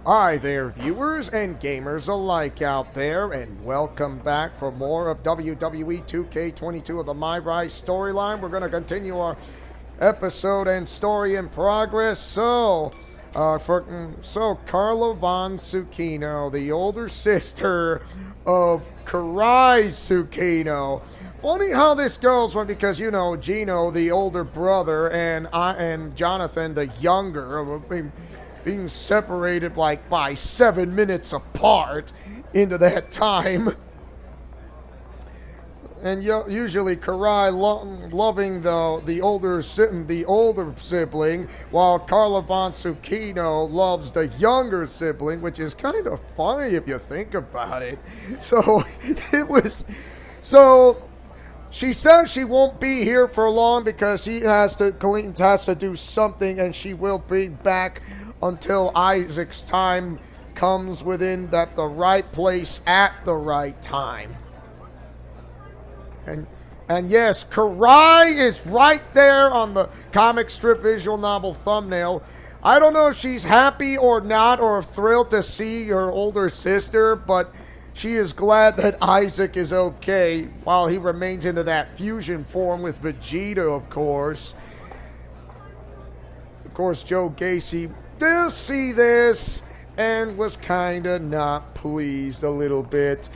Hi there, viewers and gamers alike out there, and welcome back for more of WWE 2K22 of the MyRise storyline. We're going to continue our episode and story in progress. So Carla Von Tsukino, the older sister of Kurai Geno. Funny how this goes, because you know Geno, the older brother, and Jonathan, the younger, being separated like by 7 minutes apart into that time. And usually Kurai loving the older sibling, while Carla Von Tsukino loves the younger sibling, which is kind of funny if you think about it. So she says she won't be here for long because she has to do something, and she will be back until Isaac's time comes within the right place at the right time. And yes, Kurai is right there on the comic strip visual novel thumbnail. I don't know if she's happy or not, or thrilled to see her older sister, but she is glad that Isaac is okay while he remains into that fusion form with Vegeta, of course. Of course, Joe Gacy did see this and was kinda not pleased a little bit,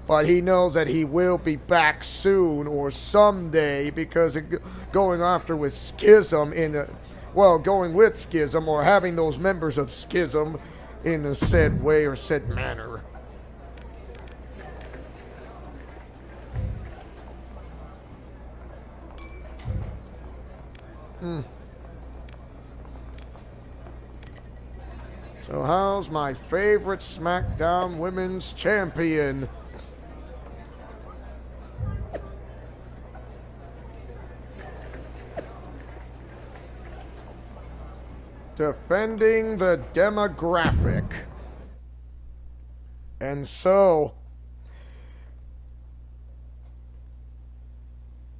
but he knows that he will be back soon or someday, because going with Schism or having those members of Schism in a said way or said manner. So how's my favorite SmackDown Women's Champion? Defending the demographic. And so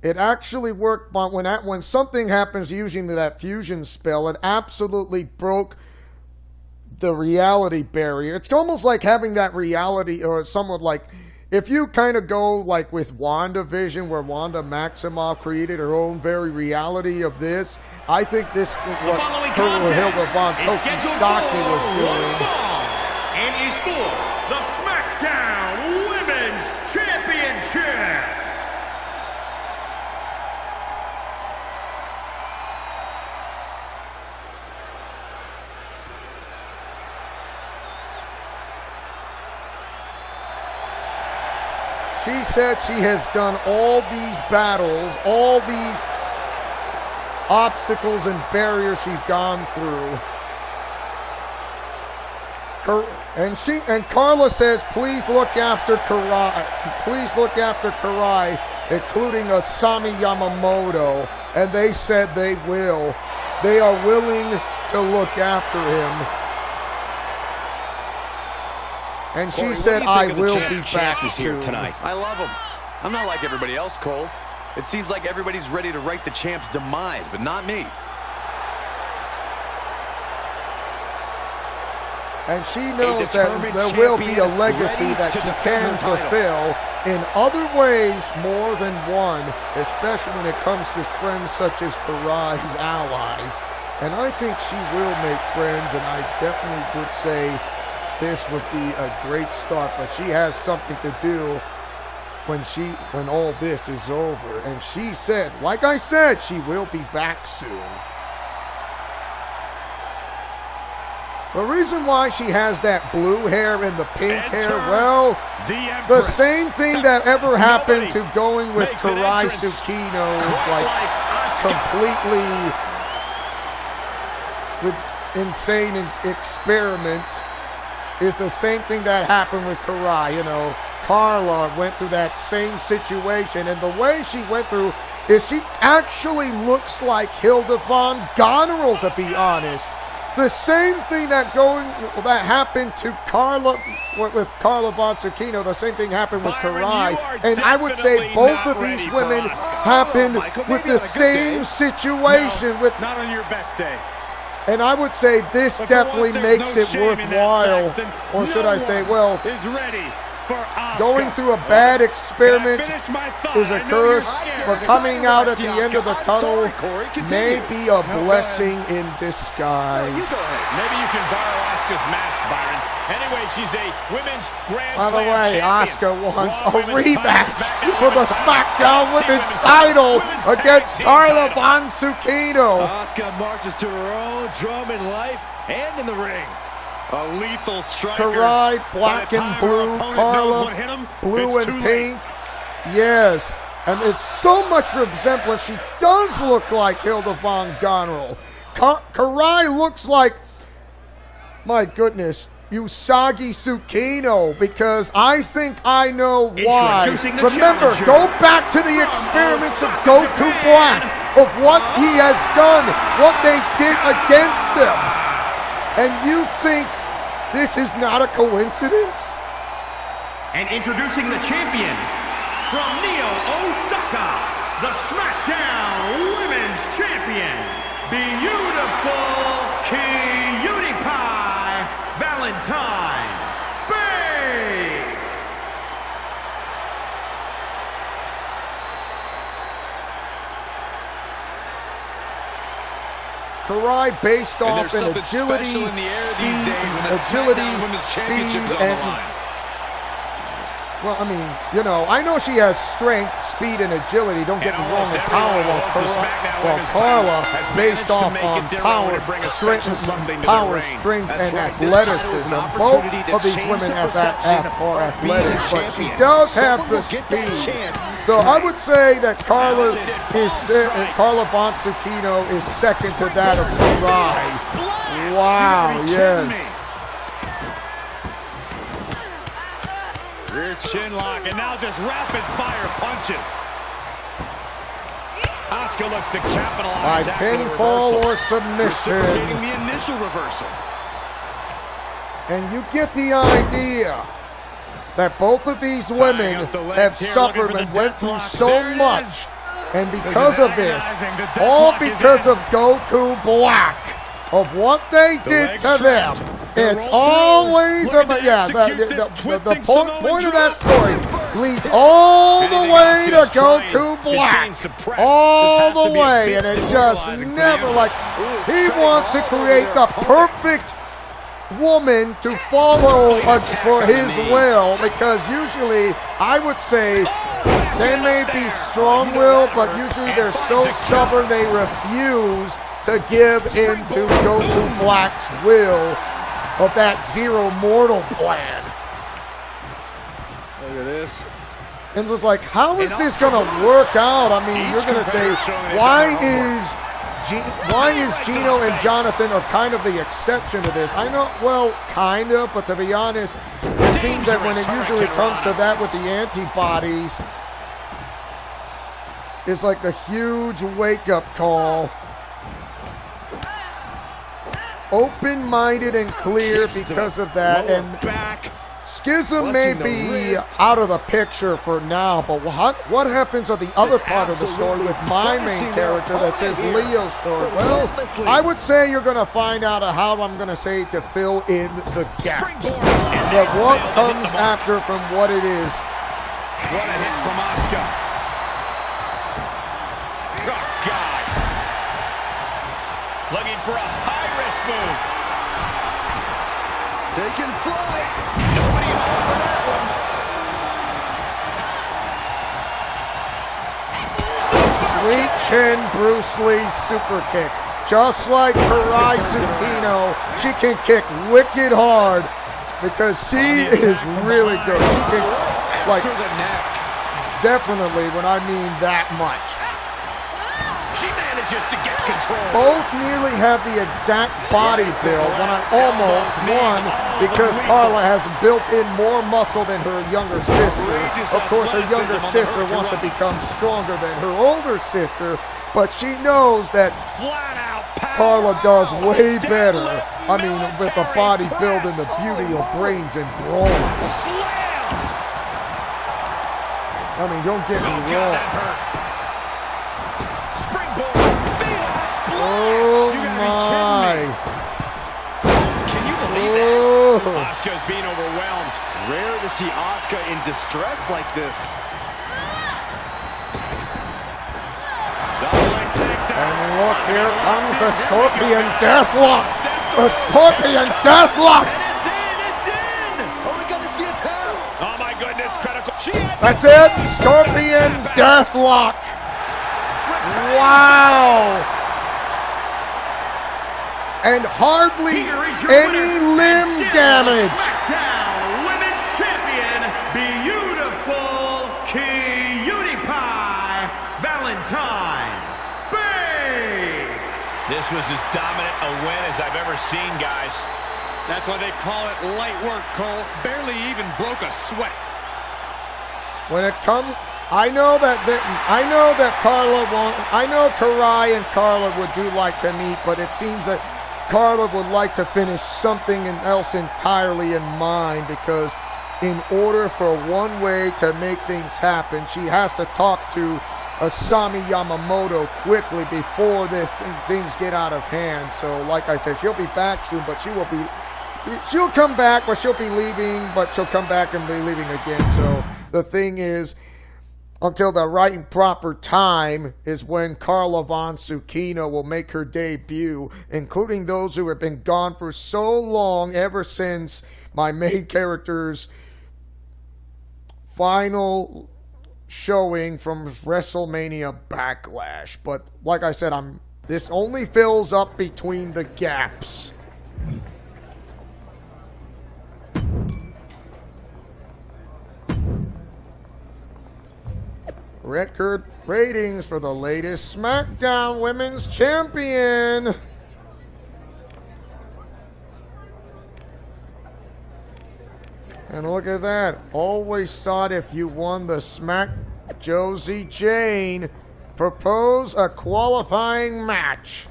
it actually worked, but when something happens using that fusion spell, it absolutely broke the reality barrier. It's almost like having that reality, or somewhat like if you kind of go like with WandaVision, where Wanda Maximoff created her own very reality of this. I think this what Hilda Von Tokisaki was doing. And is for the SmackDown Women's Championship. She said she has done all these battles, all these obstacles and barriers she's gone through. And Carla says, please look after Kurai. Please look after Kurai, including Asami Yamamoto. And they said they will. They are willing to look after him. And she said, I will be back here tonight. I love him. I'm not like everybody else, Cole. It seems like everybody's ready to write the champ's demise, but not me. And she knows that there will be a legacy that she can fulfill in other ways more than one, especially when it comes to friends such as Kurai's allies. And I think she will make friends, and I definitely would say this would be a great start, but she has something to do when all this is over. And she said, like I said, she will be back soon. The reason why she has that blue hair and the pink hair, well, the same thing that ever happened to going with Kurai Tsukino's completely insane experiment is the same thing that happened with Kurai. You know, Carla went through that same situation, and the way she went through is she actually looks like Hilda Von Goneril, to be honest. The same thing that happened to Carla with Carla Von Tsukino, the same thing happened with Kurai. And I would say both of these women happened with the same situation. Not on your best day. And I would say this definitely makes it worthwhile, or should I say, well, going through a bad experiment is a curse, but coming out at the end of the tunnel may be a blessing in disguise. Maybe you can borrow Asuka's mask, Byron. Anyway, she's a women's Grand By the Slam way, champion. Asuka wants a rematch for the Smackdown Women's title against Carla Von Zucchino. Asuka marches to her own drum in life and in the ring. A lethal striker. Kurai, black and blue. Carla, blue and pink. Yes. And it's so much resemblance. She does look like Hilda Von Gonrel. Kurai looks like, my goodness, Usagi Tsukino, because I think I know why. Remember, go back to the experiments of Goku Black, of what he has done, what they did against him. And you think this is not a coincidence? And introducing the champion from Neo, Osaka, the Smackdown Women's Champion, beautiful Cutie Pie Valentine Bay. Kurai based off an agility, speed, and well, I mean, you know, I know she has strength, speed, and agility. Don't get me wrong, and power. While Carla, based off on power, strength, and athleticism. Both of these women are athletic, but she does have the speed. So I would say that Carla Von Zucchino is second to that of Kurai. Wow, yes. Rear chin lock, and now just rapid fire punches. Asuka looks to capitalize by pinfall or submission. Reciprocating the initial reversal. And you get the idea that both of these women have suffered and went through so much. And because of this, all because of Goku Black, of what they did to them. It's always the point of that story leads all the way to Goku Black, all the way, and it just never, like, he wants to create the perfect woman to follow for his will, because usually I would say they may be strong-willed, but usually they're so stubborn they refuse to give in to Goku Black's will of that Zero Mortal plan. Look at this. And it's like, how is this going to work out? I mean, you're going to say, why is Geno and Jonathan are kind of the exception to this? I know, well, kind of, but to be honest, it seems that when it usually comes to that with the antibodies, it's like the huge wake-up call. Open-minded and clear because of that, and Schism may be out of the picture for now, but what happens on the other part of the story with my main character that says Leo's story? Well, I would say you're going to find out how I'm going to say to fill in the gaps. But what comes after from what it is. What a hit from Asuka. Oh, God. Looking for a high-risk move. Taking flight. Nobody home for that one. Sweet chin Bruce Lee super kick. Just like Kurai Tsukino, she can kick wicked hard because she is really good. She can, like, definitely when I mean that much. She manages to get control. Both nearly have the exact body build, when I almost won because Carla has built in more muscle than her younger sister. Of course, her younger sister wants to become stronger than her older sister, but she knows that Carla does way better. I mean, with the body build and the beauty of brains and brawn. I mean, don't get me wrong. Oh my. is being overwhelmed. Rare to see Asuka in distress like this. And look, here comes the Scorpion Deathlock. The Scorpion Deathlock. It's in! Are we going to see a tap? Oh my goodness, critical. That's it, Scorpion Deathlock. Wow. And hardly any limb damage. Smackdown Women's Champion, beautiful Cutie Pie Valentine. This was as dominant a win as I've ever seen, guys. That's why they call it light work, Cole. Barely even broke a sweat. When it comes, I know that Carla won't. I know Kurai and Carla would do like to meet, but it seems that Carla would like to finish something else entirely in mind, because in order for one way to make things happen, she has to talk to Asami Yamamoto quickly before things get out of hand. So like I said, she'll be back soon, but she'll come back, but she'll be leaving, but she'll come back and be leaving again. So the thing is, until the right and proper time is when Carla Von Tsukino will make her debut, including those who have been gone for so long, ever since my main character's final showing from WrestleMania Backlash. But like I said, this only fills up between the gaps. Record ratings for the latest SmackDown Women's Champion. And look at that. Always thought if you won the Josie Jane, propose a qualifying match.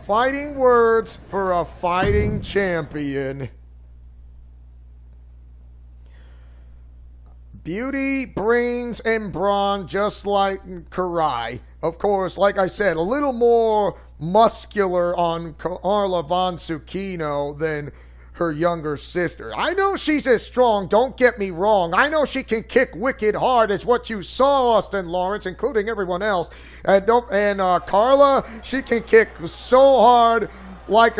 Fighting words for a fighting champion. Beauty, brains, and brawn, just like Kurai. Of course, like I said, a little more muscular on Carla Von Tsukino than her younger sister. I know she's as strong, don't get me wrong. I know she can kick wicked hard, as what you saw, Austin Lawrence, including everyone else. And Carla, she can kick so hard, like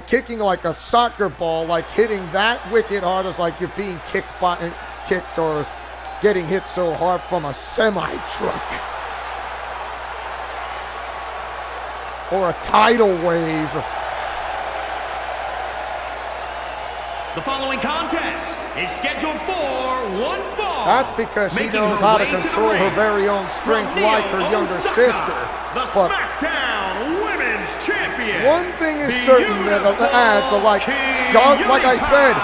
kicking like a soccer ball, like hitting that wicked hard as like you're being kicked or getting hit so hard from a semi-truck. Or a tidal wave. The following contest is scheduled for one fall. That's because she knows how to control her very own strength like her younger sister. The Smackdown Women's Champion. One thing is certain, that the ads are like I said,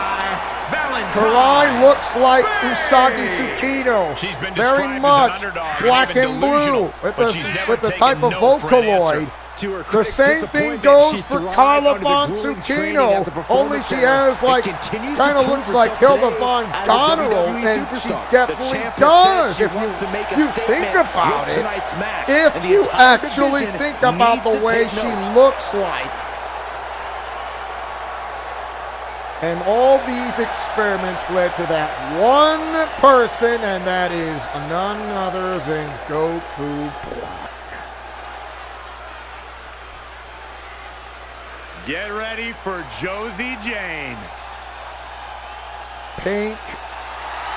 Kurai looks like Usagi Tsukino, very much black and blue, with the type of Vocaloid. The same thing goes for Carla Von Tsukino, only she has kind of looks like Hilda Von Goneril, and she definitely does, if you think about it. If you actually think about the way she looks like. And all these experiments led to that one person, and that is none other than Goku Black. Get ready for Josie Jane. Pink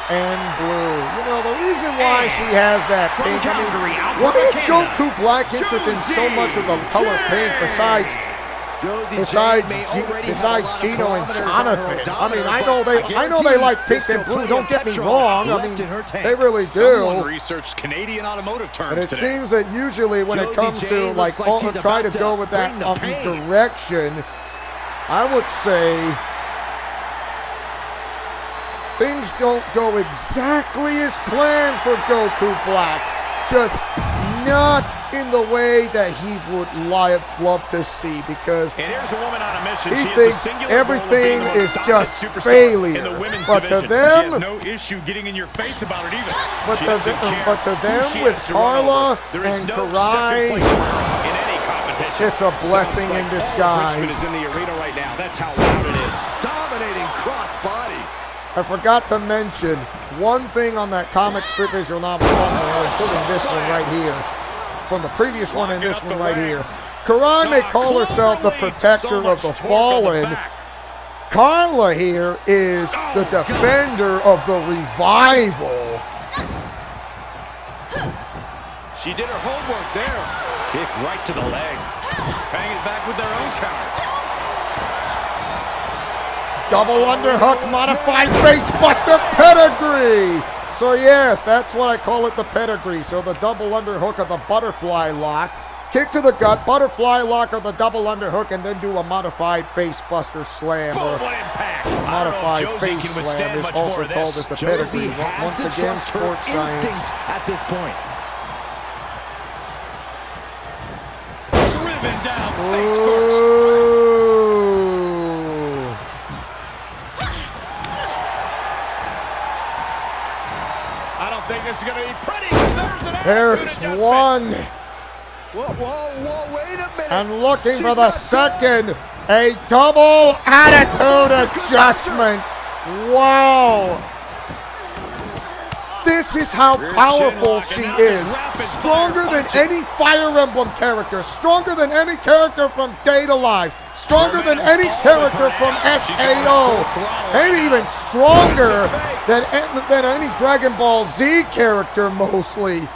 and blue. You know, the reason why she has that pink, why is Goku Black interested in so much of the color pink besides Gino and Jonathan? I mean, I know they like pink and blue, don't get me wrong. I mean, they really do. Someone researched Canadian automotive terms and it today. seems that usually when it comes to try to go with that direction, I would say things don't go exactly as planned for Goku Black. Just not in the way that he would love to see, because and here's a woman on a mission. He thinks everything is just failure. But to them, she has no issue getting in your face about it either. But to them, with Carla and Kurai, in any competition. It's a blessing in disguise. Richmond is in the arena right now. That's how loud it is. Dominating crossbody. I forgot to mention one thing on that comic strip visual novel thumbnail, including this one right here. From the previous one and this one right here. Kurai may call herself the protector of the fallen. Carla here is the defender of the revival. She did her homework there. Kick right to the leg. Bang it back with their own counter. Double underhook, modified facebuster pedigree. So yes, that's what I call it, the pedigree. So the double underhook of the butterfly lock. Kick to the gut, butterfly lock or the double underhook, and then do a modified facebuster slam. Or modified face slam is also called as the pedigree. Once again, sports science. At this point. Driven down face first. I don't think this is going to be pretty. There's one. Whoa, wait a minute. And looking for the second, a double attitude adjustment. Wow. This is how powerful she is. Stronger than any Fire Emblem character. Stronger than any character from Date Alive. Stronger than any character from SAO. And even stronger than any Dragon Ball Z character mostly.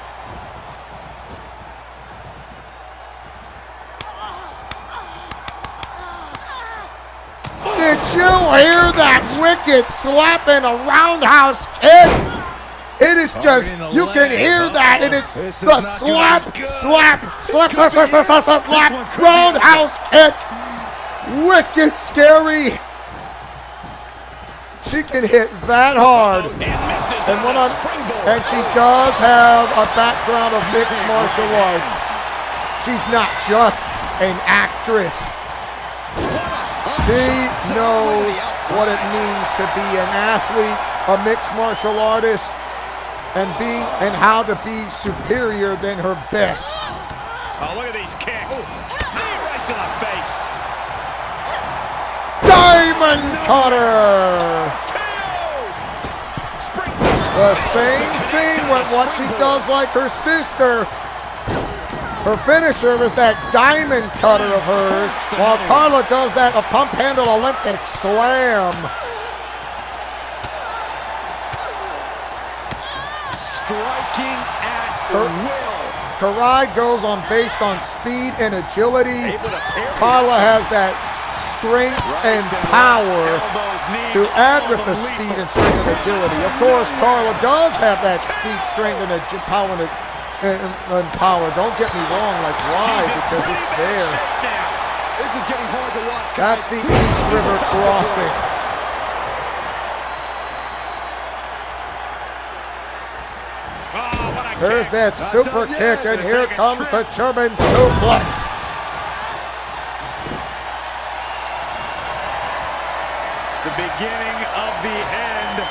Did you hear that wicked slap and a roundhouse kick? It is just, you can hear that, and it's the slap, roundhouse kick. Wicked scary. She can hit that hard. And she does have a background of mixed martial arts. She's not just an actress. She knows what it means to be an athlete, a mixed martial artist, and how to be superior than her best. Oh, look at these kicks. Right to the face. Diamond cutter. The same thing with what she does like her sister. Her finisher is that diamond cutter of hers, while Carla does that a pump handle Olympic slam. Striking at will. Kurai goes on based on speed and agility. Carla has that strength and power to add with the speed and strength and agility. Of course, Carla does have that speed, strength, and power and power. Don't get me wrong, like why? Because it's there. This is getting hard to watch. That's the East River Crossing. There's that super kick, and here comes the German suplex. The beginning of the end.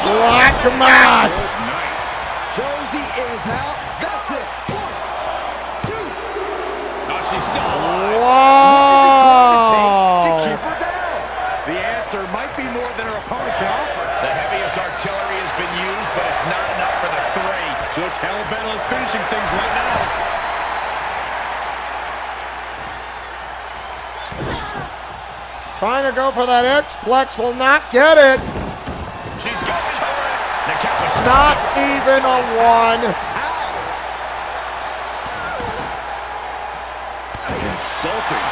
Black Mass. Josie is out. That's it. 1, 2. Oh, she's still alive. Wow. To keep her down. The answer might be more than her opponent can offer. The heaviest artillery has been used, but it's not enough for the three. She looks hell-bent on finishing things right now. Trying to go for that X-Plex, will not get it. She's going for it. The count was Not even a 1. insulting.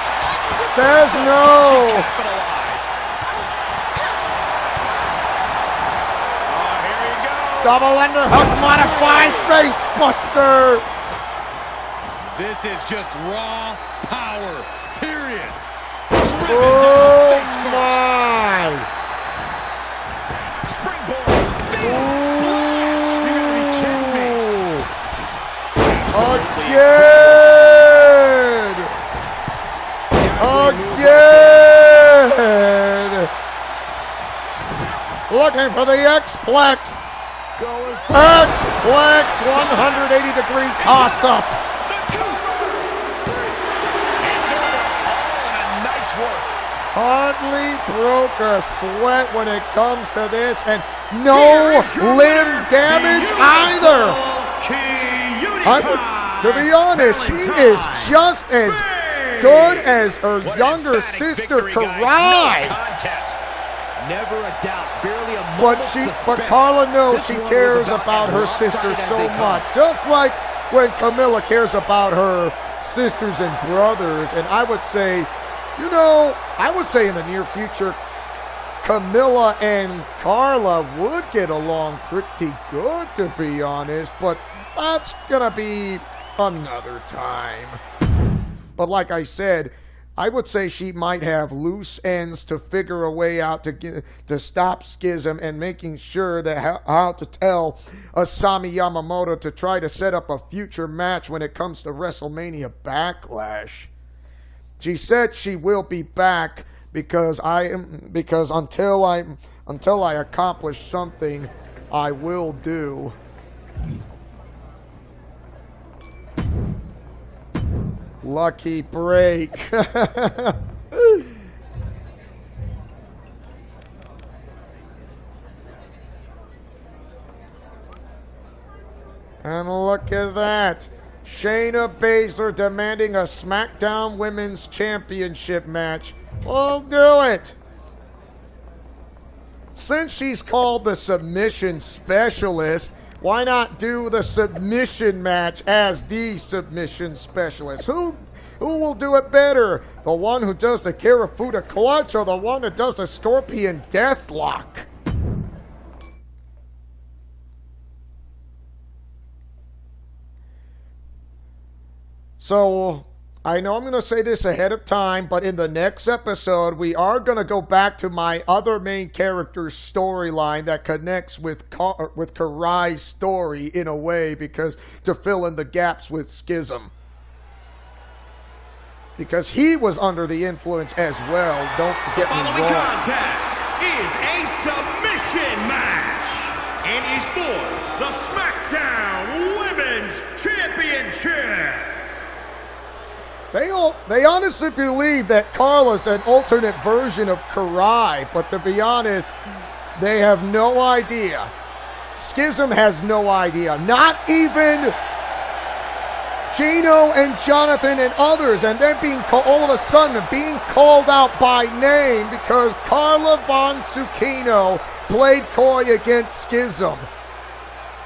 Says no. Capitalize. Oh, here he goes. Double underhook, modified face buster. This is just raw power, period. Oh my. Springboard. Again. Looking for the X-Plex. X-Plex 180-degree toss-up. hardly broke a sweat when it comes to this, and no limb damage either. To be honest, she is just as good as her younger sister, Kurai. Never a doubt, barely a moment of suspense. But Carla knows she cares about her sister so much, just like when Camilla cares about her sisters and brothers. And I would say, you know, in the near future, Camilla and Carla would get along pretty good, to be honest, but that's gonna be another time. But like I said, I would say she might have loose ends to figure a way out to stop Schism, and making sure that how to tell Asami Yamamoto to try to set up a future match when it comes to WrestleMania Backlash. She said she will be back because until I accomplish something, I will do. Lucky break. And look at that. Shayna Baszler demanding a SmackDown Women's Championship match. We'll do it. Since she's called the submission specialist, why not do the submission match as the submission specialist? Who will do it better? The one who does the Karafuda clutch, or the one that does the Scorpion Deathlock? So, I know I'm going to say this ahead of time, but in the next episode, we are going to go back to my other main character's storyline that connects with Kurai's story in a way, because to fill in the gaps with Schism. Because he was under the influence as well, don't get me wrong. The following contest is a submission match and is for the SmackDown Women's Championship. They honestly believe that Carla's an alternate version of Kurai, but to be honest, they have no idea. Schism has no idea. Not even Geno and Jonathan and others, and then all of a sudden being called out by name because Carla Von Zucchino played coy against Schism.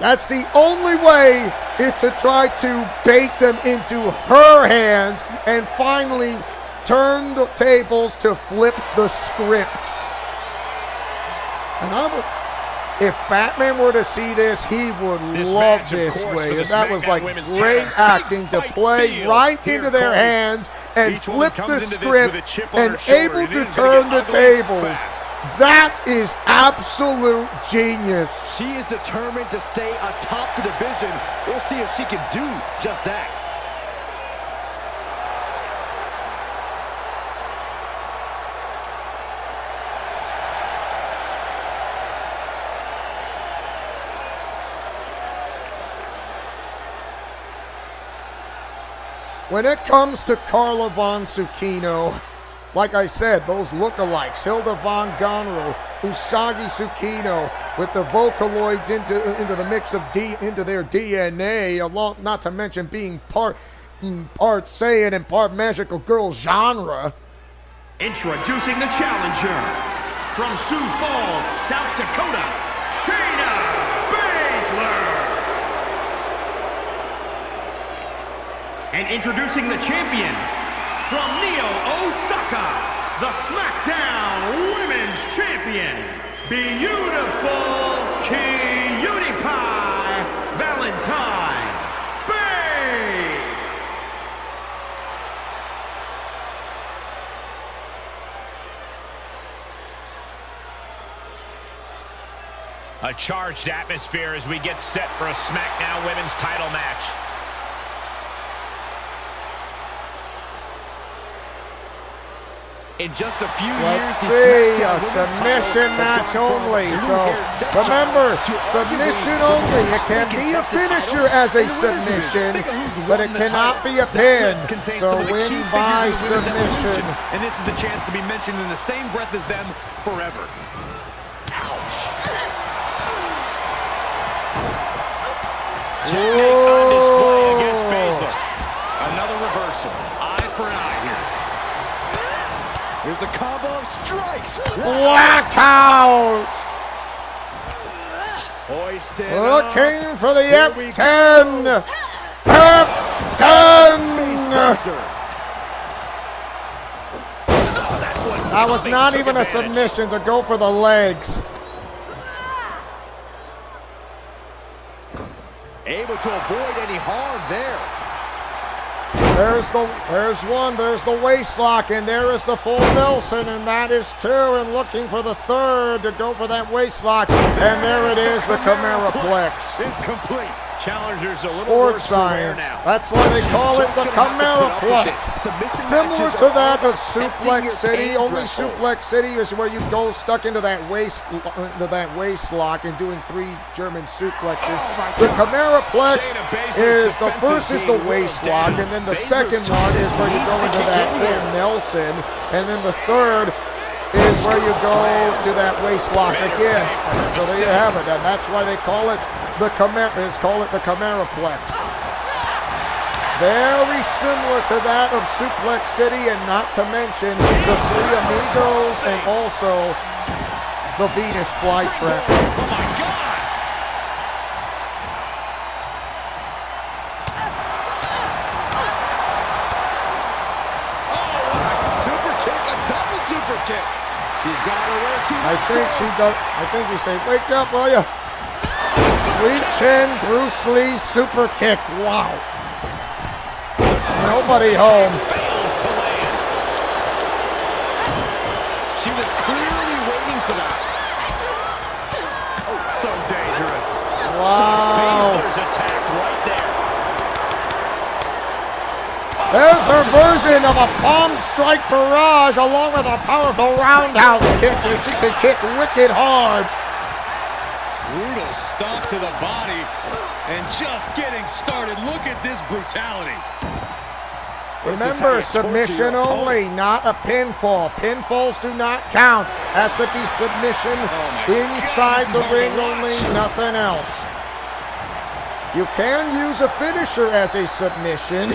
That's the only way, is to try to bait them into her hands and finally turn the tables to flip the script. And if Batman were to see this, he would love this way. And that was like great acting to play right into their hands and flip the script and able to turn the tables. That is absolute genius. She is determined to stay atop the division. We'll see if she can do just that. When it comes to Carla Von Zucchino, like I said, those lookalikes, Hilda Von Gonro, Usagi Tsukino, with the Vocaloids into the mix of into their DNA, along, not to mention being part Saiyan and part magical girl genre. Introducing the challenger from Sioux Falls, South Dakota, Shayna Baszler. And introducing the champion from Neo, Osaka, the SmackDown Women's Champion, Beautiful Cutie Pie Valentine Bay. A charged atmosphere as we get set for a SmackDown Women's title match. In just a few Let's years, see, a submission match only. So remember, submission only. It can be a finisher as a submission, but it cannot be a pin. So win by submission. And this is a chance to be mentioned in the same breath as them forever. Ouch. Technique on display against Baszler. Another reversal. Eye for an eye here. Here's a combo of strikes. Blackout! Hoisted Looking up. for the Here we F10. go. F10. Facebuster. That was not even a submission to go for the legs. Able to avoid any harm there. There's one, there's the waist lock, and there is the full Nelson, and that is two, and looking for the third to go for that waist lock, and there it is, the Chimeraplex. It's complete. Challengers a little Sports worse for wear science. now. That's why they call it the Chimeraplex. Similar to that of Suplex City. Only Suplex City is where you go stuck into that waist lock and doing 3 German suplexes. The Chimeraplex is the first is the waist lock, and then the second one is where you go into that full Nelson, and then the third is where you go to that waist lock again. So there you have it, and that's why they call it the Chimeraplex. Very similar to that of Suplex City, and not to mention the 3 Amigos and also the Venus Flytrap. Oh my God! Super kick, a double super kick. She's got her where she I think she does. I think you say, wake up, will you? Sweet chin, Bruce Lee super kick. Wow. Nobody home. fails to land. She was clearly waiting for that. Oh, so dangerous. Stops Wow. Baszler's attack right there. There's her version of a palm strike barrage along with a powerful roundhouse kick that she can kick wicked hard. Brutal stomp to the body, and just getting started. Look at this brutality. Remember, submission only, not a pinfall. Pinfalls do not count. Has to be submission inside the ring only, nothing else. You can use a finisher as a submission.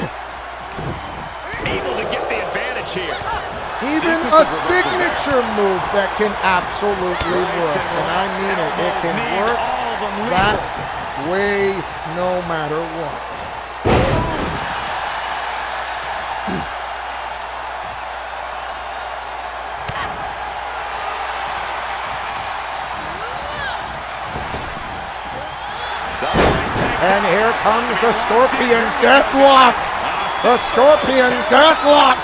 Able to get the advantage here. Even a signature move that can absolutely work. And I mean it. It can work that way no matter what. And here comes the Scorpion Deathlock. The Scorpion Deathlock.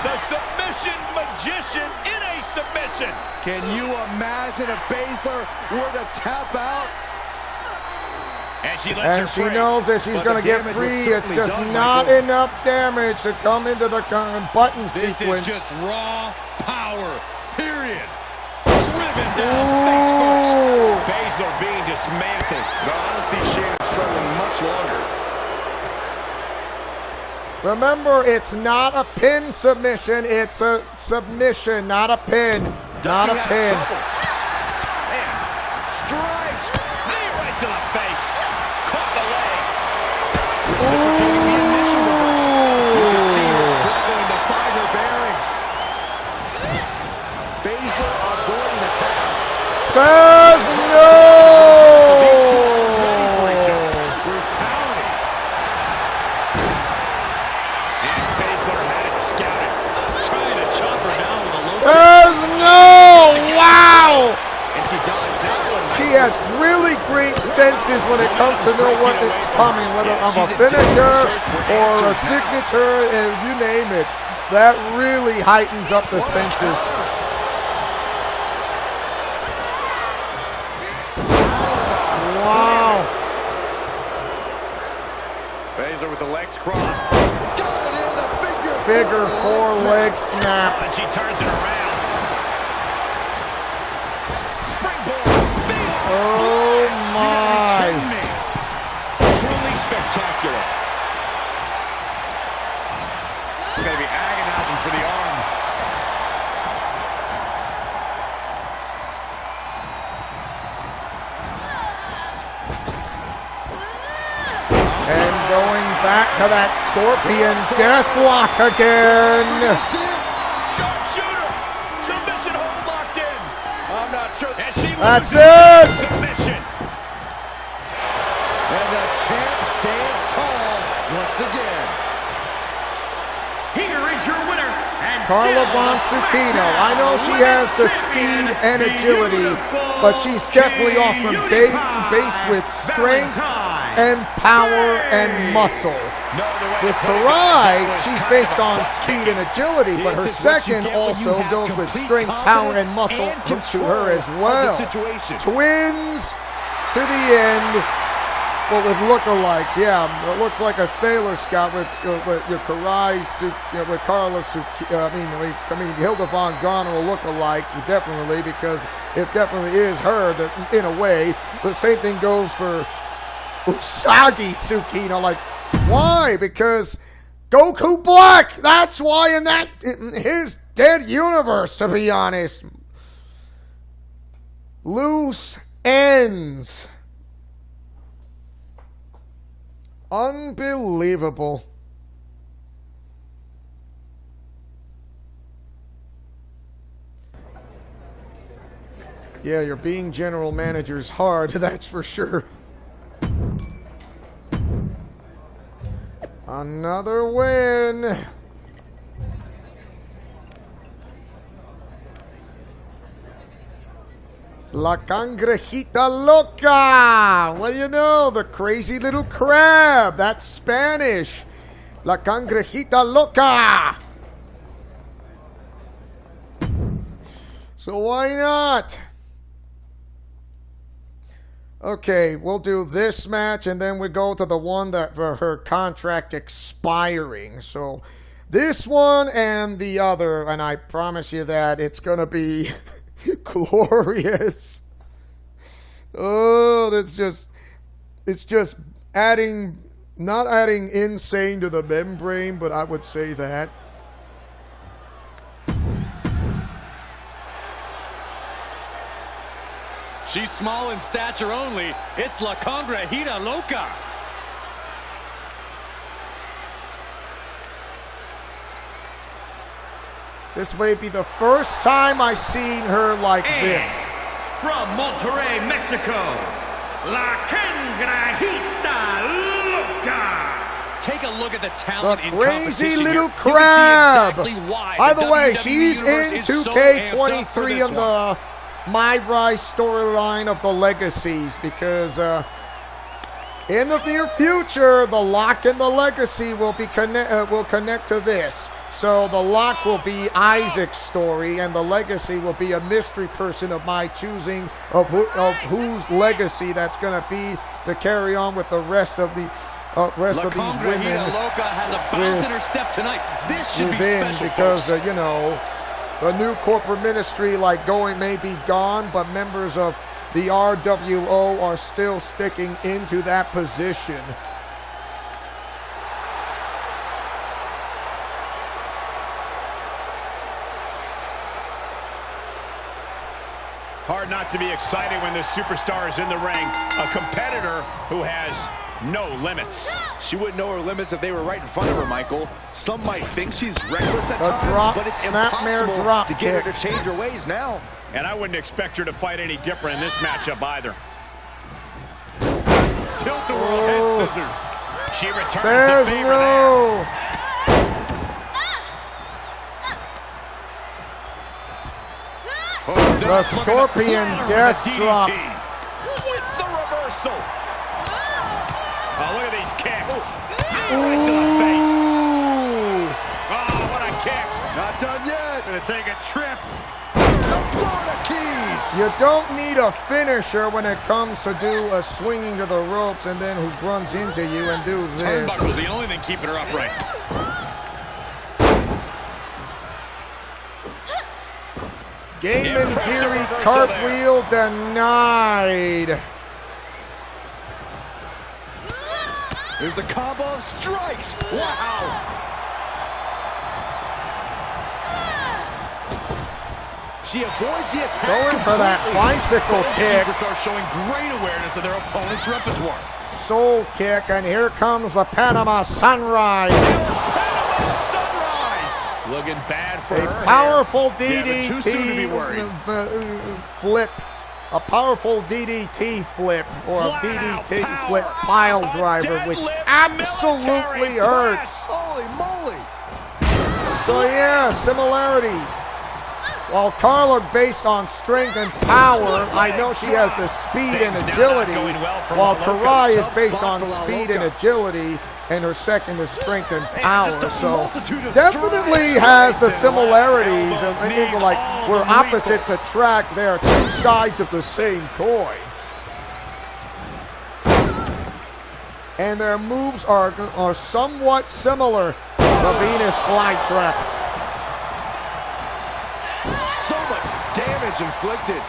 The submission magician in a submission. Can you imagine if Baszler were to tap out? And she lets And her she free. knows that she's But going to the get damage was free. It's certainly just done, not Michael. enough damage to come into the button This sequence. is just raw power, period. Driven down face first. Ooh. Baszler being dismantled. No, I don't see Shannon struggling much longer. Remember, it's not a pin submission. It's a submission, not a pin. Not a Ducking out pin. trouble. Man, strikes. Knee right to the face. Caught the leg. Reciprocating the initial reversal. You can see her Ooh. struggling to find her bearings. Baszler avoiding the tap. Says no. Brutality. And Baszler had it scouted. Trying to chop her down with a low. Says no. Wow. And she dodged that one. She has really great senses when it comes to know what it's coming, whether I'm a finisher or a signature, and you name it. That really heightens up the senses. Wow. Baszler with the legs crossed. Got it in the figure figure four leg snap. And she turns it around. Springboard. Oh my. Truly spectacular. It's going to be agonizing for the arm. And going back to that Scorpion Deathlock again. Sharpshooter. Submission hold locked in. I'm not sure. And she That's loses. it. Submission. And the champ stands tall once again. Here is your winner, and Carla still Von the Zucchino. SmackDown I know she has the Women's speed Champion, and the agility, beautiful but she's definitely often based with strength and power and muscle. No, the way With to put it, Kurai, that was she's kind based of a on butt speed kicking. and agility, but her This is what you second get when you also have goes with complete strength, power, and confidence muscle and to control her as of the well. situation. Twins to the end, but with lookalikes. Yeah, it looks like a Sailor Scout with your Kurai, with Carla. I mean Hilda Von Garner will look alike definitely, because it definitely is her in a way. The same thing goes for Usagi Tsukino. Like, why? Because Goku Black. That's why in his dead universe, to be honest. Loose ends. Unbelievable. Yeah, you're being general manager's hard, that's for sure. Another win. La Cangrejita Loca. Well, you know, the crazy little crab. That's Spanish. La Cangrejita Loca. So why not? Okay, we'll do this match, and then we go to the one that for her contract expiring. So this one and the other, and I promise you that it's going to be glorious. Oh, it's just adding, not adding insane to the membrane, but I would say that. She's small in stature only. It's La Cangrejita Loca. This may be the first time I've seen her like And this. from Monterrey, Mexico, La Cangrejita Loca. Take a look at the talent The in crazy competition little here. You crab. can see exactly why By the way, WWE she's universe in is so amped up for 2K23 this on one. the MyRise storyline of the Legacies, because in the near future, the Lock and the Legacy will connect to this. So the Lock will be Isaac's story, and the Legacy will be a mystery person of my choosing of whose legacy that's going to be to carry on with the rest of the rest of these women. Loca has a bounce in her step tonight. This should be Within, special, because folks. you know, the new corporate ministry may be gone, but members of the RWO are still sticking into that position. Hard not to be excited when the superstar is in the ring. A competitor who has no limits. She wouldn't know her limits if they were right in front of her, Michael. Some might think she's reckless at A times, drop, but it's snapmare impossible drop to get her kick. to change her ways now. And I wouldn't expect her to fight any different in this matchup either. Tilt-a-whirl head scissors. She returns Says the favor no. there. The Scorpion Death Drop. With the reversal. Oh, look at these kicks. Right to the face. Ooh. Oh, what a kick. Not done yet. Gonna take a trip. The Florida Keys. You don't need a finisher when it comes to do a swinging to the ropes and then who runs into you and do this. Turnbuckle's the only thing keeping her upright. Game and Geary cartwheel denied. Here's a combo of strikes. Wow. She avoids the attack. Going for that bicycle kick. Superstars showing great awareness of their opponent's repertoire. Soul kick, and here comes the Panama Sunrise. Panama Sunrise. Looking bad for A her. powerful here. Yeah, but too soon to be worried. DDT flip. A powerful DDT flip, or a DDT power. flip pile driver, which Deadlift absolutely military hurts. Holy moly. So yeah, similarities. While Carla based on strength and power, I know she has the speed and agility, while Kurai is based on speed and agility, and her second is strength and power. So definitely has the similarities, and I think like where opposites attract, they are two sides of the same coin. And their moves are somewhat similar. The Venus flytrap. So much damage inflicted.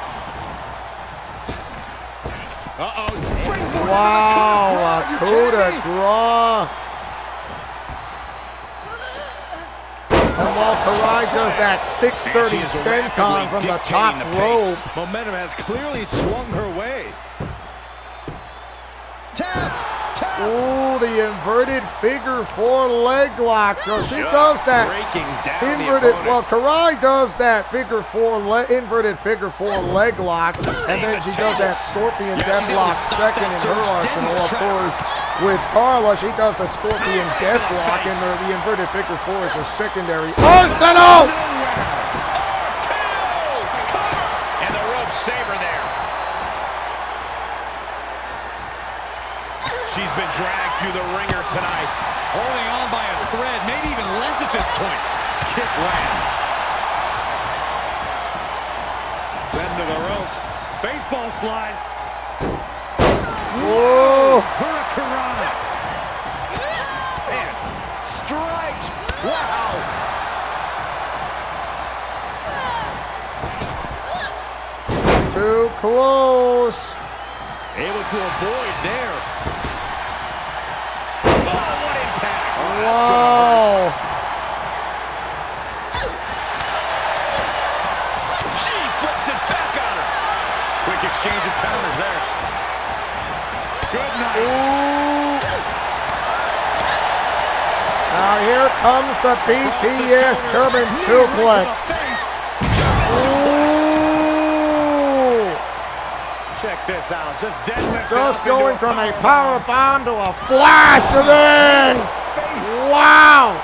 Uh-oh, springboard. Wow, a coup de grace. And while Kurai does that 630 senton from the top rope. Momentum has clearly swung her way. Tap! Tap! Ooh, the inverted figure 4 leg lock. So she does that inverted. Well, Kurai does that inverted figure 4 leg lock, and then she does that scorpion death lock second in her arsenal. Of course, with Carla, she does the scorpion death lock, and the inverted figure 4 is a secondary arsenal. And the rope saber there. She's been dragged through the ringer tonight. Holding on by a thread, maybe even less at this point. Kick lands. Send to the ropes. Baseball slide. Whoa. Hurricanrana. And strikes. Wow. Too close. Able to avoid there. Wow. She flips it back on her. Quick exchange of counters there. Good night. Ooh. Now here comes the BTS German suplex. Ooh. Check this out. Just deadlift. Just going from a power bomb to a flash of it. Wow.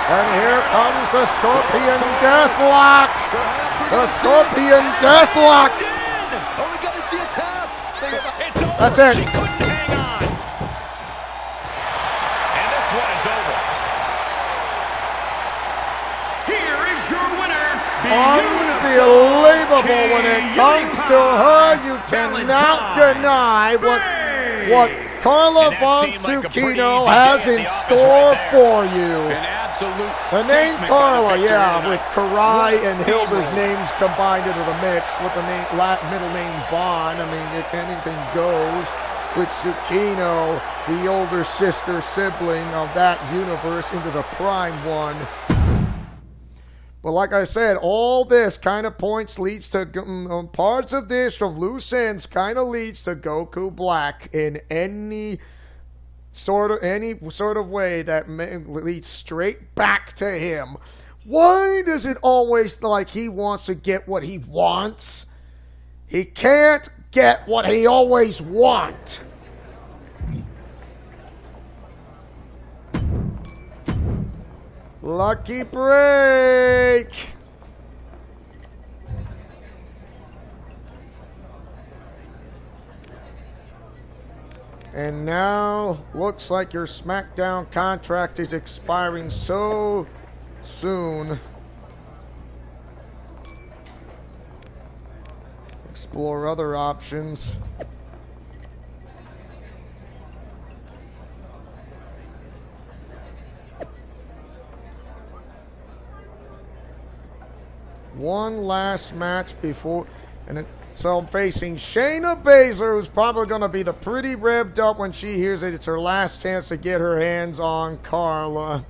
And here comes the Scorpion Deathlock. The Scorpion Deathlock. Oh, we got to see a tap. It's over. That's it. She couldn't hang on. And this one is over. Here is your winner. Unbelievable. When it comes to her, you cannot deny what Carla Von Tsukino has in store for you. The name Carla, yeah, with Kurai and Hilda's names combined into the mix with the middle name Von. I mean, if anything goes with Tsukino, the older sister sibling of that universe, into the prime one. But like I said, all this kind of leads to parts of this from loose ends kind of leads to Goku Black in any sort of way that leads straight back to him. Why does it always like he wants to get what he wants? He can't get what he always wants. Lucky break. And now, looks like your SmackDown contract is expiring so soon. Explore other options. One last match before, so I'm facing Shayna Baszler, who's probably going to be the pretty revved up when she hears that it's her last chance to get her hands on Carla.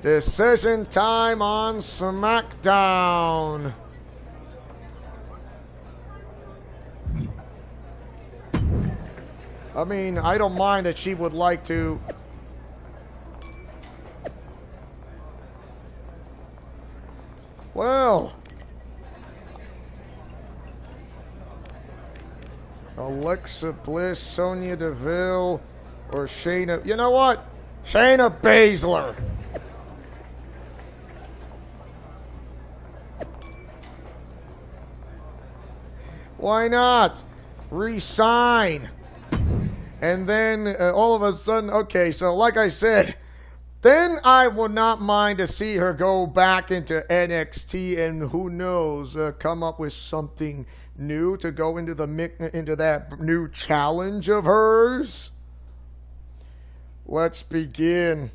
Decision time on SmackDown. I mean, I don't mind that she would like to. Well, Alexa Bliss, Sonya Deville, or Shayna. You know what? Shayna Baszler. Why not? Resign. And then all of a sudden, okay, so like I said, then I would not mind to see her go back into NXT and who knows, come up with something new to go into that new challenge of hers. Let's begin.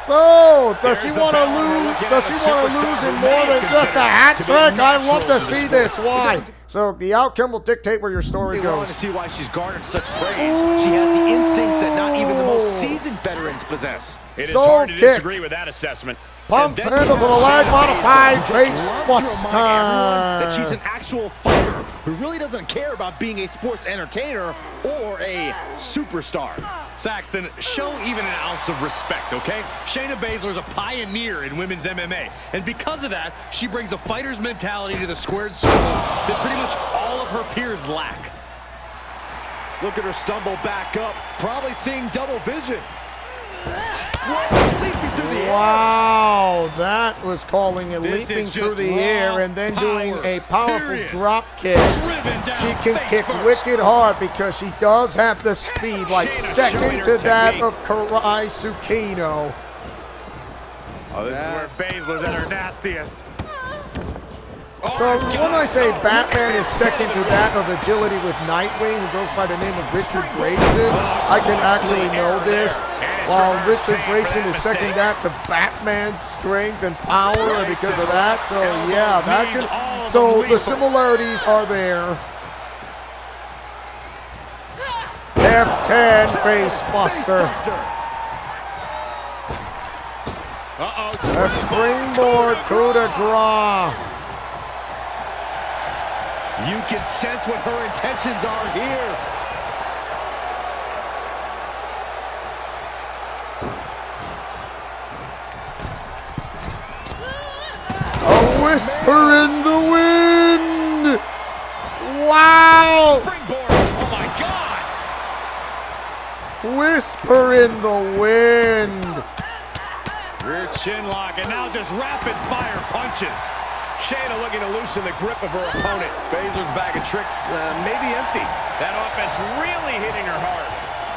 So, does she want to lose? Does she want to lose in more than just a hat trick? I love to see this. Why? So the outcome will dictate where your story goes. I want to see why she's garnered such praise. She has the instincts that not even the most seasoned veterans possess. It is hard to disagree with that assessment. Pump handle to the leg, modified face buster. That she's an actual fighter who really doesn't care about being a sports entertainer or a superstar. Saxton, show even an ounce of respect, okay? Shayna Baszler is a pioneer in women's MMA, and because of that, she brings a fighter's mentality to the squared circle that pretty much all of her peers lack. Look at her stumble back up, probably seeing double vision. Whoa, leaping through the air. Wow, that was calling it leaping through the air and then doing a powerful drop kick. She can kick wicked hard because she does have the speed, like second to that of Kurai Geno. Oh, this is where Baszler's at her nastiest. So when I say Batman is second to that of agility with Nightwing, who goes by the name of Richard Grayson, I can actually know this. While Richard Grayson is second that to Batman's strength and power because of that. So yeah, that can. So the similarities are there. F10 face buster. A springboard coup de grace. You can sense what her intentions are here. A whisper in the wind. Wow. Springboard. Oh my God. Whisper in the wind. Rear chin lock, and now just rapid fire punches. Shayna looking to loosen the grip of her opponent. Baszler's bag of tricks may be empty. That offense really hitting her hard.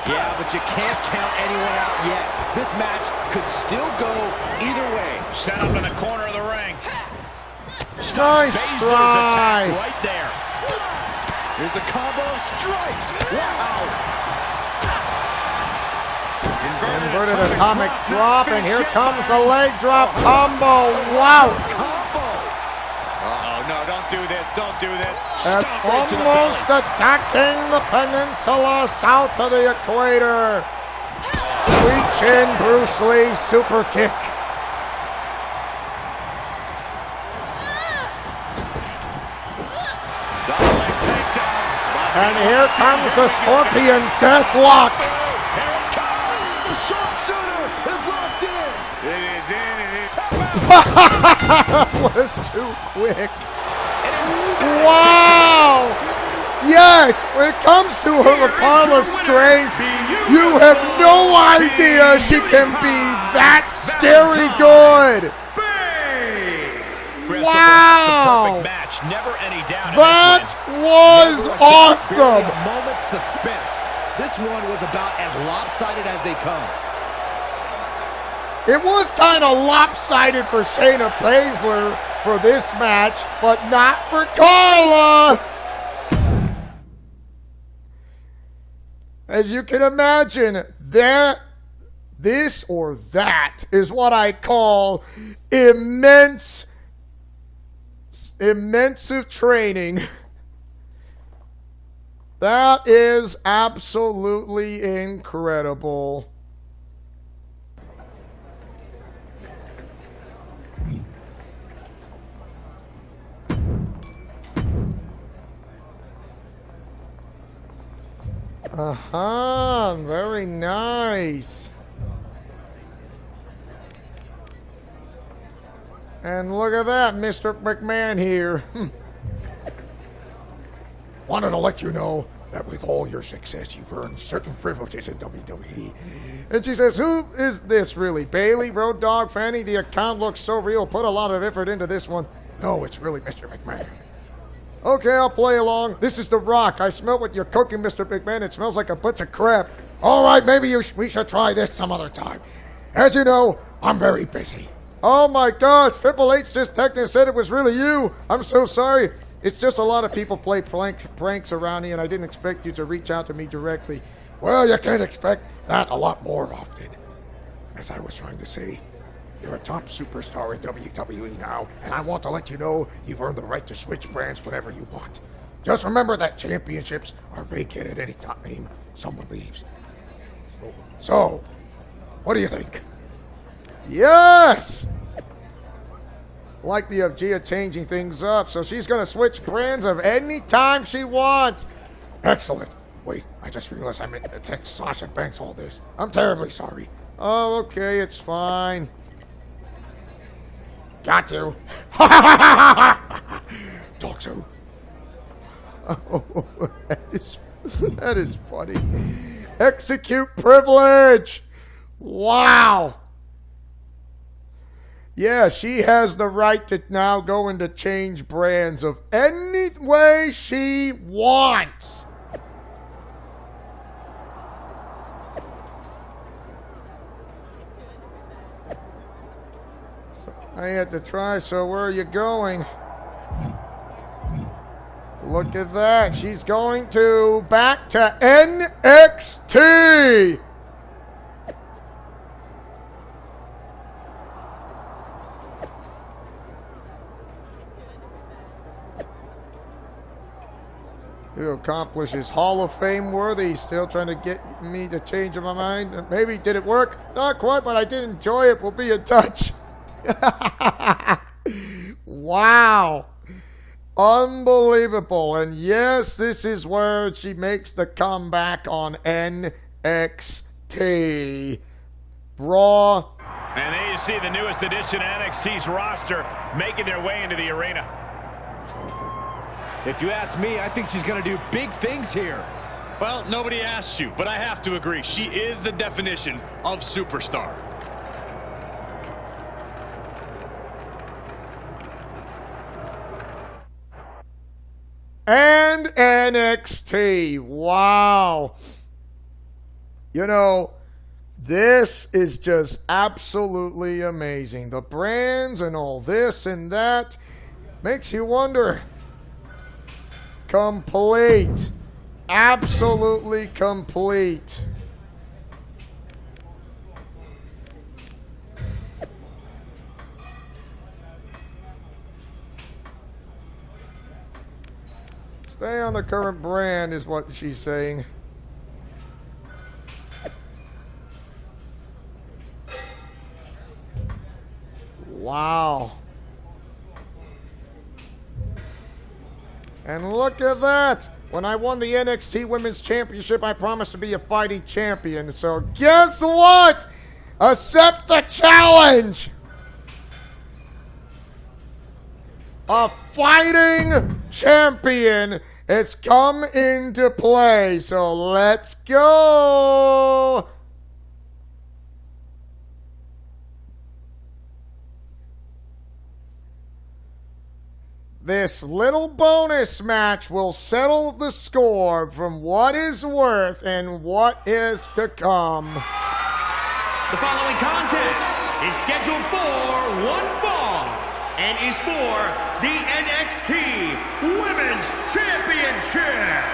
Yeah, but you can't count anyone out yet. This match could still go either way. Set up in the corner of the ring. Nice try. Right there. Here's a combo of strikes. Wow. Inverted atomic drop, and here comes the leg drop combo. Wow. Uh-oh, no, don't do this, don't do this. That's almost attacking the peninsula south of the equator. Sweet chin, Bruce Lee, super kick. Double leg takedown. And here comes the Scorpion Deathlock. Here it comes. The sharpshooter is locked in. It is in, it is. Was too quick. Wow! Yes, when it comes to her Carla's strength, you have no idea she can be that scary good. Wow! That was awesome. A moment's suspense. This one was about as lopsided as they come. It was kind of lopsided for Shayna Baszler for this match, but not for Carla. As you can imagine, this or that is what I call immense training. That is absolutely incredible. Very nice. And look at that, Mr. McMahon here. Wanted to let you know that with all your success, you've earned certain privileges in WWE. And she says, who is this really? Bailey, Road Dogg, Fanny? The account looks so real. Put a lot of effort into this one. No, it's really Mr. McMahon. Okay, I'll play along. This is The Rock. I smell what you're cooking, Mr. McMahon. It smells like a bunch of crap. All right, maybe we should try this some other time. As you know, I'm very busy. Oh my gosh, Triple H just texted and said it was really you. I'm so sorry. It's just a lot of people play pranks around here, and I didn't expect you to reach out to me directly. Well, you can't expect that a lot more often. As I was trying to say, you're a top superstar in WWE now, and I want to let you know you've earned the right to switch brands whenever you want. Just remember that championships are vacated any time someone leaves. So, what do you think? Yes! Like the idea of changing things up, so she's going to switch brands of any time she wants. Excellent. Wait, I just realized I meant to text Sasha Banks all this. I'm terribly sorry. Oh, okay, it's fine. Got you. Talk soon. Oh, that is funny. Execute privilege. Wow. Yeah, she has the right to now go into change brands of any way she wants. So I had to try, so where are you going? Look at that. She's going back to NXT. To accomplish his Hall of Fame worthy. He's still trying to get me to change my mind. Maybe. Did it work? Not quite, but I did enjoy it. We'll be in touch. Wow. Unbelievable. And yes, this is where she makes the comeback on NXT. Raw. And there you see the newest addition to NXT's roster making their way into the arena. If you ask me, I think she's going to do big things here. Well, nobody asked you, but I have to agree. She is the definition of superstar. And NXT. Wow. You know, this is just absolutely amazing. The brands and all this and that makes you wonder. Complete. Absolutely complete. Stay on the current brand is what she's saying. Wow. And look at that. When I won the NXT Women's Championship, I promised to be a fighting champion. So guess what? Accept the challenge. A fighting champion has come into play. So let's go. This little bonus match will settle the score from what is worth and what is to come. The following contest is scheduled for one fall and is for the NXT Women's Championship.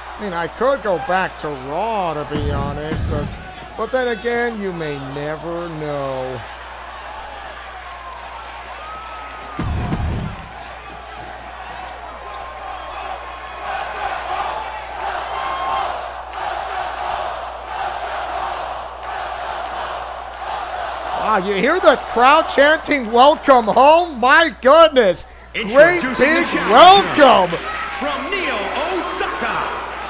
I mean, I could go back to Raw, to be honest, but then again, you may never know. Wow, you hear the crowd chanting, "Welcome home"? My goodness. Great big welcome. From Neo Osaka,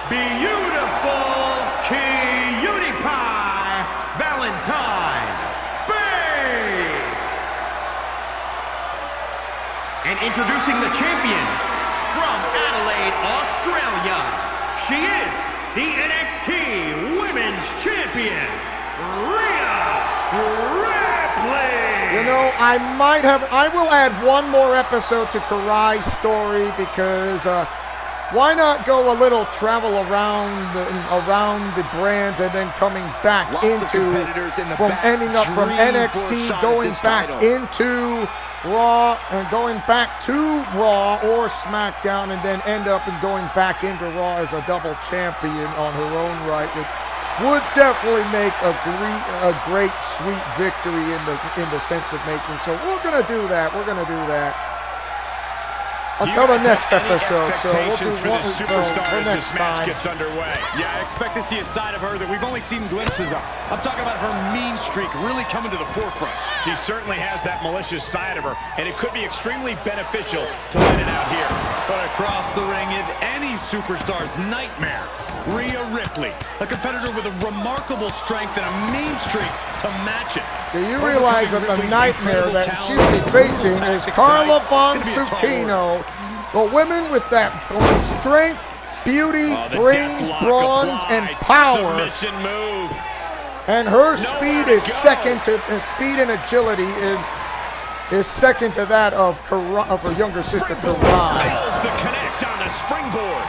beautiful Cutie Pie Valentine Bay. And introducing the champion from Adelaide, Australia. She is the NXT Women's Champion, Rhea Ripley. You know, I will add one more episode to Kurai's story because why not go a little travel around the brands and then coming back ending up from NXT, going back into Raw and going back to Raw or Smackdown and then end up and going back into Raw as a double champion on her own right, which would definitely make a great sweet victory in the sense of making. So we're gonna do that. We're gonna do that until the next episode. So we'll do what we for next time. Gets underway. Yeah, I expect to see a side of her that we've only seen glimpses of. I'm talking about her mean streak really coming to the forefront. She certainly has that malicious side of her, and it could be extremely beneficial to let it out here. But across the ring is any superstar's nightmare. Rhea Ripley, a competitor with a remarkable strength and a mean streak to match it. Do you realize that the nightmare that she's facing is Carla Von Zucchino, the women with that strength, beauty, brains, bronze, and power. Submission move. And her speed is second to speed and agility is second to that of her younger sister Kurai. Fails to connect on the springboard.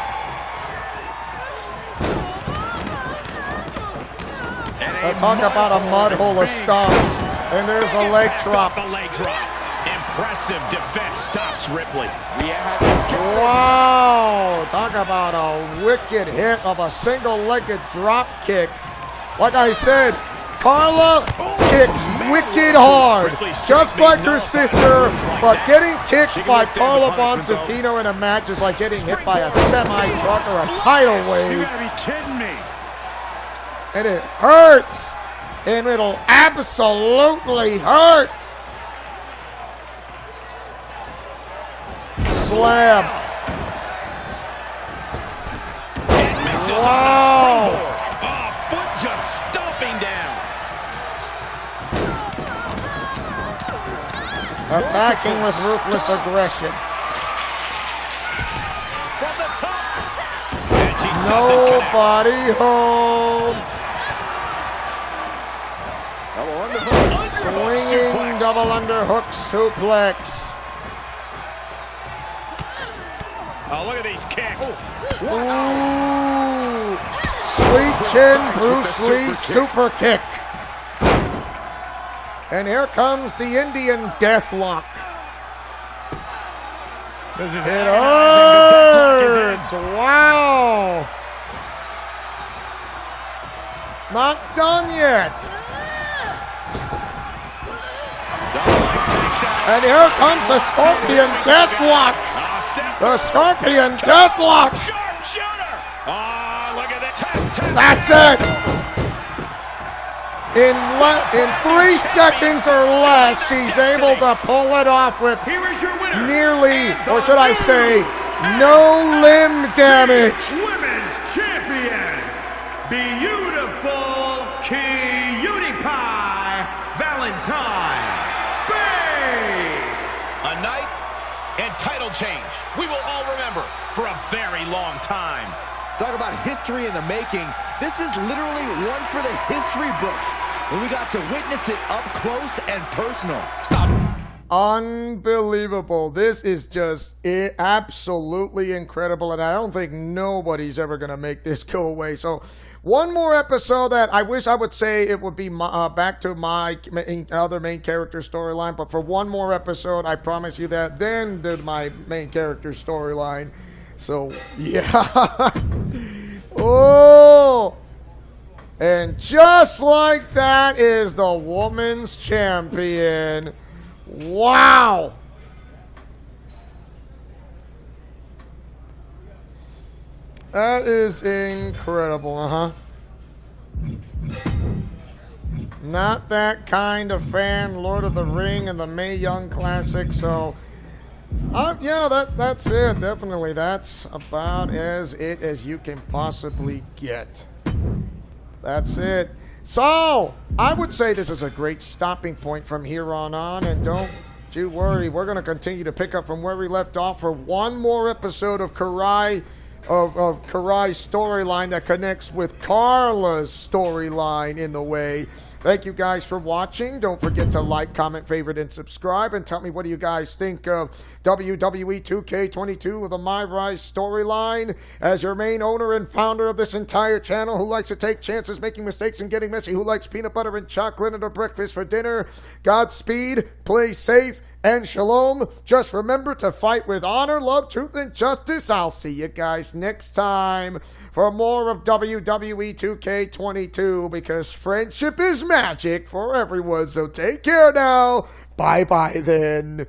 Talk about a mud hole of stomps. And there's a leg drop. The leg drop. Impressive defense stops Ripley. Wow! Talk about a wicked hit of a single-legged drop kick. Like I said, Carla kicks wicked hard, just like her sister, but getting kicked by Carla Von Zucchino in a match is like getting hit by a semi-truck or a tidal wave. You gotta be kidding me. And it hurts, and it'll absolutely hurt. Slam. Wow. Oh, foot just stomping down. Attacking with ruthless aggression. From the top. And she Nobody home. Swinging double underhook suplex. Oh, look at these kicks. Ooh. Sweet chin Bruce Lee super kick. And here comes the Indian Deathlock. This is It hurts. Wow. Not done yet. And here comes the Scorpion Deathlock. The Scorpion Deathlock. Sharpshooter. Oh, look at that. That's it. In 3 seconds or less, she's able to pull it off with Here is your winner, nearly, or should I say, no limb damage. Women's Champion, beautiful Cutie Pie Valentine Bay. A night and title change we will all remember for a very long time. Talk about history in the making. This is literally one for the history books. And we got to witness it up close and personal. Stop. Unbelievable. This is just absolutely incredible. And I don't think nobody's ever going to make this go away. So One more episode that I wish I would say it would be back to my other main character storyline, but for one more episode, I promise you that, then do my main character storyline. So, yeah. Oh! And just like that is the women's champion. Wow! That is incredible, Not that kind of fan, Lord of the Ring and the Mae Young Classic, so... yeah, that's it, definitely. That's about as you can possibly get. That's it. So, I would say this is a great stopping point from here on, and don't you worry. We're going to continue to pick up from where we left off for one more episode of Kurai's storyline that connects with Carla's storyline in the way. Thank you guys for watching. Don't forget to like, comment, favorite, and subscribe. And tell me, what do you guys think of WWE 2K22 with the MyRise storyline? As your main owner and founder of this entire channel, who likes to take chances, making mistakes, and getting messy, who likes peanut butter and chocolate and a breakfast for dinner, Godspeed, play safe, and shalom. Just remember to fight with honor, love, truth, and justice. I'll see you guys next time for more of WWE 2K22, because friendship is magic for everyone. So take care now. Bye-bye then.